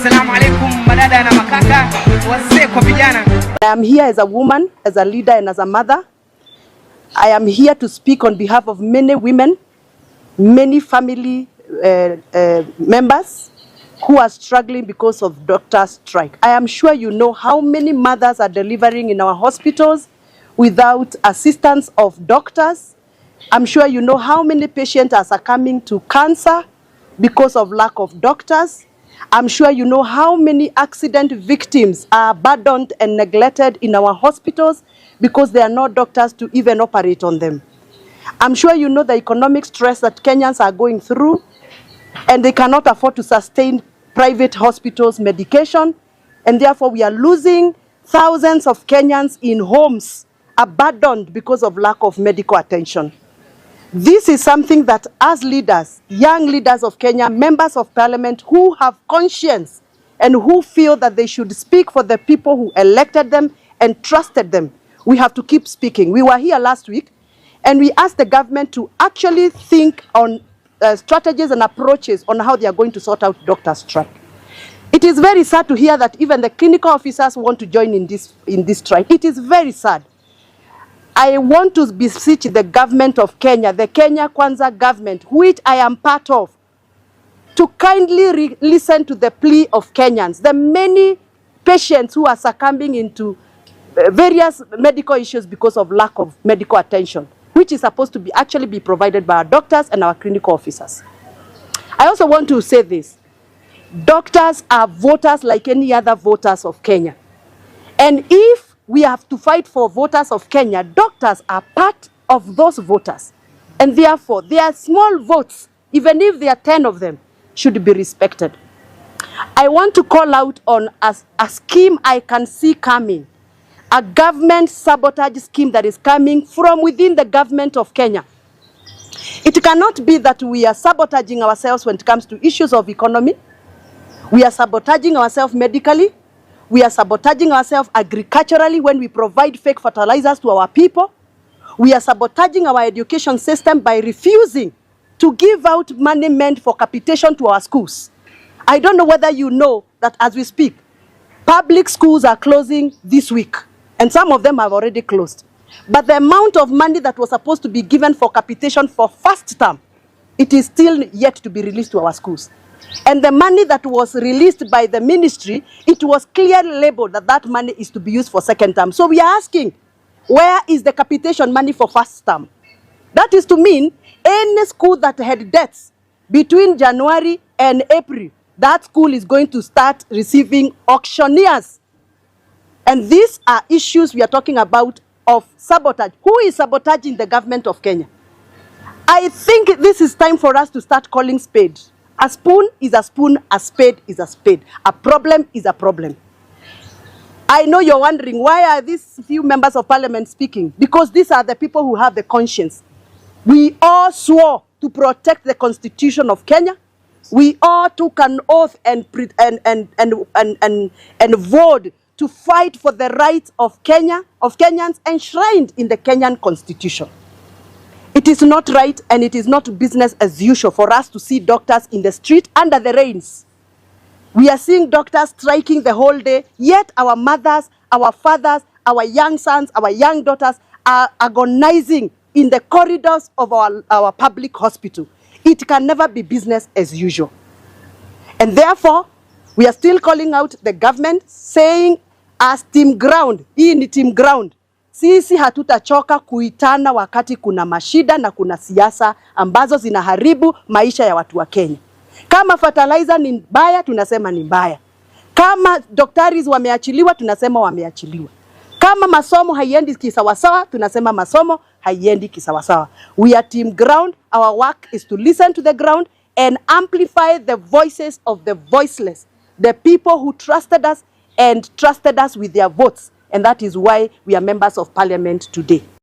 Assalamu alaikum madada na makaka, wazee kwa vijana. I am here as a woman, as a leader and as a mother. I am here to speak on behalf of many women, many family members who are struggling because of doctor strike. I am sure you know how many mothers are delivering in our hospitals without assistance of doctors. I'm sure you know how many patients are succumbing to cancer because of lack of doctors. I'm sure you know how many accident victims are abandoned and neglected in our hospitals because there are no doctors to even operate on them. I'm sure you know the economic stress that Kenyans are going through, and they cannot afford to sustain private hospitals' medication, and therefore we are losing thousands of Kenyans in homes abandoned because of lack of medical attention. This is something that as leaders, young leaders of Kenya, members of parliament who have conscience and who feel that they should speak for the people who elected them and trusted them, we have to keep speaking. We were here last week and we asked the government to actually think on strategies and approaches on how they are going to sort out doctor strike. It is very sad to hear that even the clinical officers want to join in this strike. It is very sad. I want to beseech the government of Kenya, the Kenya Kwanza government, which I am part of, to kindly listen to the plea of Kenyans. The many patients who are succumbing into various medical issues because of lack of medical attention, which is supposed to actually be provided by our doctors and our clinical officers. I also want to say this. Doctors are voters like any other voters of Kenya. And if we have to fight for voters of Kenya, doctors are part of those voters. And therefore, their small votes, even if there are 10 of them, should be respected. I want to call out on a scheme I can see coming, a government sabotage scheme that is coming from within the government of Kenya. It cannot be that we are sabotaging ourselves when it comes to issues of economy. We are sabotaging ourselves medically. We are sabotaging ourselves agriculturally when we provide fake fertilizers to our people. We are sabotaging our education system by refusing to give out money meant for capitation to our schools. I don't know whether you know that as we speak, public schools are closing this week, and some of them have already closed. But the amount of money that was supposed to be given for capitation for first term, it is still yet to be released to our schools. And the money that was released by the ministry, it was clearly labeled that that money is to be used for second term. So we are asking, where is the capitation money for first term? That is to mean any school that had debts between January and April, that school is going to start receiving auctioneers. And these are issues we are talking about of sabotage. Who is sabotaging the government of Kenya? I think this is time for us to start calling spade. A spoon is a spoon, a spade is a spade. A problem is a problem. I know you're wondering, why are these few members of parliament speaking? Because these are the people who have the conscience. We all swore to protect the constitution of Kenya. We all took an oath and vowed to fight for the rights of Kenyans enshrined in the Kenyan constitution. It is not right and it is not business as usual for us to see doctors in the street under the rains. We are seeing doctors striking the whole day, yet our mothers, our fathers, our young sons, our young daughters are agonizing in the corridors of our public hospital. It can never be business as usual. And therefore, we are still calling out the government saying, as team ground, hii ni team ground. Sisi hatutachoka kuitana wakati kuna mashida na kuna siasa ambazo zinaharibu maisha ya watu wa Kenya. Kama fertilizer ni mbaya, tunasema ni mbaya. Kama doctors wameachiliwa, tunasema wameachiliwa. Kama masomo haiendi kisawasawa, tunasema masomo haiendi kisawasawa. We are team ground. Our work is to listen to the ground and amplify the voices of the voiceless, the people who trusted us and trusted us with their votes. And that is why we are members of parliament today.